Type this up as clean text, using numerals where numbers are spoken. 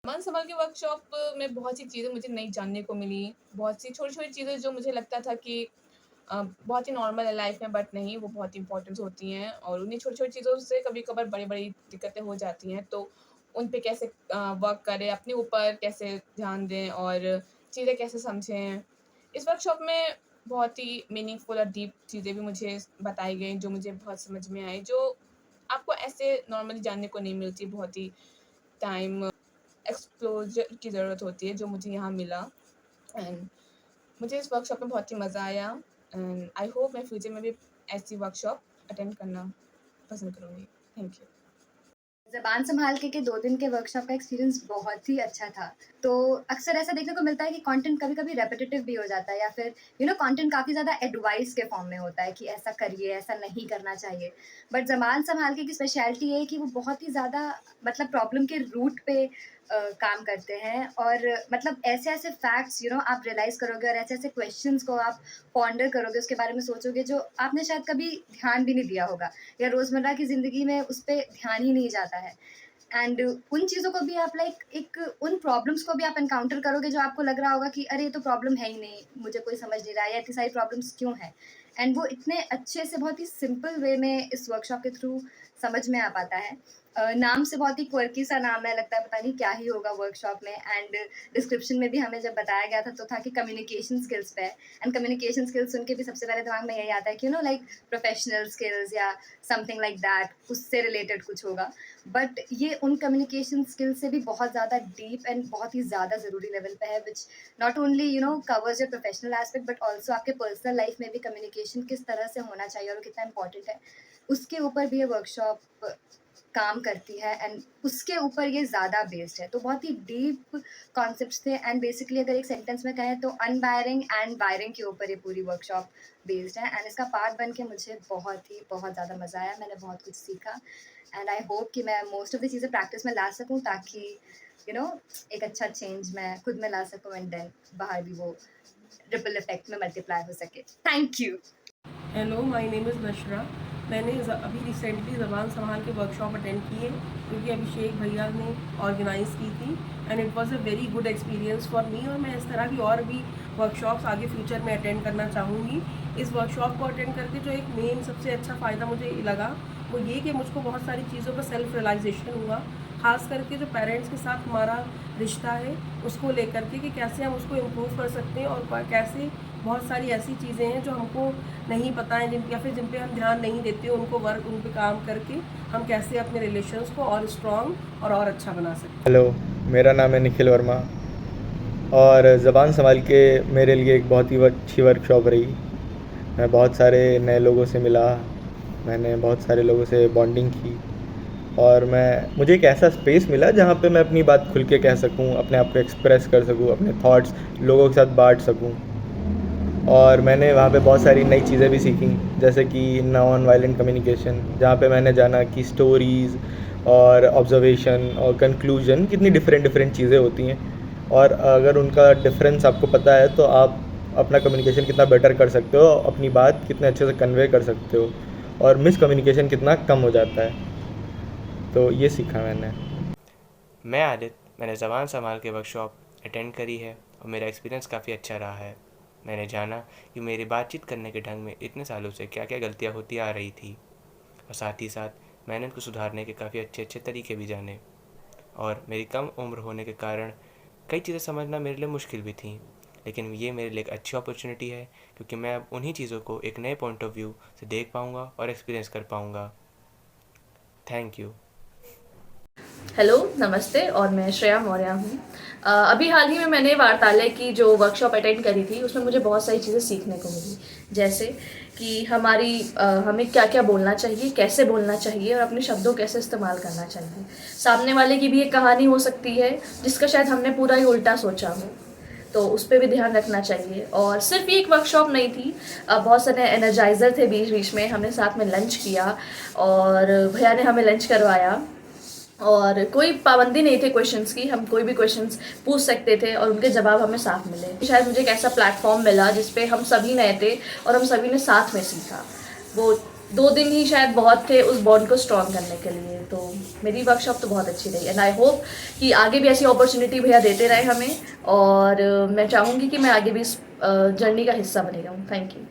मान संभाल के वर्कशॉप में बहुत सी चीज़ें मुझे नई जानने को मिली। बहुत सी छोटी-छोटी चीज़ें जो मुझे लगता था कि बहुत ही नॉर्मल है लाइफ में, बट नहीं, वो बहुत इम्पोर्टेंट होती हैं और उन्हीं छोटी-छोटी चीज़ों से कभी-कभार बड़ी-बड़ी दिक्कतें हो जाती हैं। तो उन पे कैसे वर्क करें, अपने ऊपर कैसे ध्यान दें और चीज़ें कैसे समझें। इस वर्कशॉप में बहुत ही मीनिंगफुल और डीप चीज़ें भी मुझे बताई गई, जो मुझे बहुत समझ में आई, जो आपको ऐसे नॉर्मली जानने को नहीं मिलती। बहुत ही टाइम एक्सप्लोजर की ज़रूरत होती है, जो मुझे यहाँ मिला। एंड मुझे इस वर्कशॉप में बहुत ही मज़ा आया एंड आई होप मैं फ्यूचर में भी ऐसी वर्कशॉप अटेंड करना पसंद करूँगी। Thank you. ज़बान सँभाल के 2 दिन के वर्कशॉप का एक्सपीरियंस बहुत ही अच्छा था। तो अक्सर ऐसा देखने को मिलता है कि कंटेंट कभी-कभी रेपिटिटिव भी हो जाता है या फिर कंटेंट काफ़ी ज़्यादा एडवाइस के फॉर्म में होता है कि ऐसा करिए, ऐसा नहीं करना चाहिए। बट ज़बान सँभाल के की स्पेशलिटी ये है कि वो बहुत ही ज़्यादा मतलब प्रॉब्लम के रूट पे काम करते हैं और मतलब ऐसे-ऐसे फैक्ट्स आप रियलाइज़ करोगे और ऐसे-ऐसे क्वेश्चंस को आप पॉन्डर करोगे, उसके बारे में सोचोगे जो आपने शायद कभी ध्यान भी नहीं दिया होगा या रोज़मर्रा की ज़िंदगी में उस पे ध्यान ही नहीं जाता है। एंड उन चीज़ों को भी आप लाइक एक उन प्रॉब्लम्स को भी आप एनकाउंटर करोगे जो आपको लग रहा होगा कि अरे ये तो प्रॉब्लम है ही नहीं, मुझे कोई समझ नहीं रहा है या इतनी सारी प्रॉब्लम्स क्यों हैं। एंड वो इतने अच्छे से बहुत ही सिंपल वे में इस वर्कशॉप के थ्रू समझ में आ पाता है। नाम से बहुत ही क्वर्की सा नाम है, लगता है पता नहीं क्या ही होगा वर्कशॉप में। एंड डिस्क्रिप्शन में भी हमें जब बताया गया था तो था कि कम्युनिकेशन स्किल्स पे है। एंड कम्युनिकेशन स्किल्स सुन के भी सबसे पहले दिमाग में यही आता है कि लाइक प्रोफेशनल स्किल्स या समथिंग लाइक दैट, उससे रिलेटेड कुछ होगा। बट ये उन कम्युनिकेशन स्किल से भी बहुत ज़्यादा डीप एंड बहुत ही ज़्यादा ज़रूरी लेवल पे है, which not only covers your professional aspect but also आपके पर्सनल लाइफ में भी कम्युनिकेशन किस तरह से होना चाहिए और वो कितना इंपॉर्टेंट है, उसके ऊपर भी ये वर्कशॉप काम करती है। एंड उसके ऊपर ये ज़्यादा बेस्ड है, तो बहुत ही डीप कॉन्सेप्ट्स थे। एंड बेसिकली अगर एक सेंटेंस में कहें तो अनवायरिंग एंड वायरिंग के ऊपर ये पूरी वर्कशॉप बेस्ड है। एंड इसका पार्ट बन के मुझे बहुत ज़्यादा मज़ा आया, मैंने बहुत कुछ सीखा। एंड आई होप कि मैं मोस्ट ऑफ द चीज़ें प्रैक्टिस में ला सकूँ ताकि यू you know, एक अच्छा चेंज मैं खुद में ला सकूँ एंड देन बाहर भी वो रिपल इफेक्ट में मल्टीप्लाई हो सके। Thank you. Hello, my name is Nashra. मैंने अभी रिसेंटली ज़बान संभाल के वर्कशॉप अटेंड की है, क्योंकि अभिषेक भैया ने ऑर्गेनाइज़ की थी and it was a very good experience for me. और मैं इस तरह की और भी वर्कशॉप्स आगे फ्यूचर में अटेंड करना चाहूँगी। इस वर्कशॉप को अटेंड करके जो एक मेन सबसे अच्छा फ़ायदा मुझे लगा वो ये कि मुझको बहुत सारी चीज़ों का सेल्फ रियलाइजेशन हुआ, ख़ास करके जो पेरेंट्स के साथ हमारा रिश्ता है उसको लेकर के कि कैसे हम उसको इम्प्रूव कर सकते हैं और कैसे बहुत सारी ऐसी चीज़ें हैं जो हमको नहीं पता है या फिर जिन पे हम ध्यान नहीं देते, उनको उन पे काम करके हम कैसे अपने रिलेशंस को और स्ट्रॉन्ग और अच्छा बना सकते हैं। हेलो, मेरा नाम है निखिल वर्मा और ज़बान संभाल के मेरे लिए एक बहुत ही अच्छी वर्कशॉप रही। मैं बहुत सारे नए लोगों से मिला, मैंने बहुत सारे लोगों से बॉन्डिंग की और मुझे एक ऐसा स्पेस मिला जहाँ पे मैं अपनी बात खुल के कह सकूँ, अपने आप को एक्सप्रेस कर सकूँ, अपने थॉट्स लोगों के साथ बाँट सकूँ। और मैंने वहाँ पे बहुत सारी नई चीज़ें भी सीखी, जैसे कि नॉन वायलेंट कम्युनिकेशन, जहाँ पे मैंने जाना कि स्टोरीज़ और ऑब्जर्वेशन और कंक्लूजन कितनी डिफरेंट चीज़ें होती हैं और अगर उनका डिफरेंस आपको पता है तो आप अपना कम्युनिकेशन कितना बेटर कर सकते हो, अपनी बात कितने अच्छे से कन्वे कर सकते हो और मिसकम्युनिकेशन कितना कम हो जाता है। तो ये सीखा मैंने। मैं आदित्य, मैंने ज़बान संभाल के वर्कशॉप अटेंड करी है और मेरा एक्सपीरियंस काफ़ी अच्छा रहा है। मैंने जाना कि मेरी बातचीत करने के ढंग में इतने सालों से क्या क्या गलतियाँ होती आ रही थी और साथ ही साथ मैंने उनको सुधारने के काफ़ी अच्छे अच्छे तरीके भी जाने। और मेरी कम उम्र होने के कारण कई चीज़ें समझना मेरे लिए मुश्किल भी थी, लेकिन ये मेरे लिए एक अच्छी अपॉर्चुनिटी है क्योंकि मैं अब उन्हीं चीज़ों को एक नए पॉइंट ऑफ व्यू से देख पाऊँगा और एक्सपीरियंस कर पाऊँगा। Thank you. हेलो, नमस्ते और मैं श्रेया मौर्य हूँ। अभी हाल ही में मैंने वार्तालय की जो वर्कशॉप अटेंड करी थी, उसमें मुझे बहुत सारी चीज़ें सीखने को मिली। जैसे कि हमें क्या-क्या बोलना चाहिए, कैसे बोलना चाहिए और अपने शब्दों कैसे इस्तेमाल करना चाहिए। सामने वाले की भी एक कहानी हो सकती है, जिसका शायद हमने पूरा ही उल्टा सोचा हो, तो उस पे भी ध्यान रखना चाहिए। और सिर्फ ये एक वर्कशॉप नहीं थी, बहुत सारे एनर्जाइज़र थे बीच-बीच में, हमने साथ में लंच किया और भैया ने हमें लंच करवाया। और कोई पाबंदी नहीं थी क्वेश्चंस की, हम कोई भी क्वेश्चंस पूछ सकते थे और उनके जवाब हमें साथ मिले। शायद मुझे एक ऐसा प्लेटफॉर्म मिला जिस पे हम सभी नए थे और हम सभी ने साथ में सीखा। वो 2 दिन ही शायद बहुत थे उस बॉन्ड को स्ट्रॉन्ग करने के लिए। तो मेरी वर्कशॉप तो बहुत अच्छी रही एंड आई होप कि आगे भी ऐसी अपॉर्चुनिटी भैया देते रहे हमें, और मैं चाहूँगी कि मैं आगे भी इस जर्नी का हिस्सा बनी रहूँ। Thank you.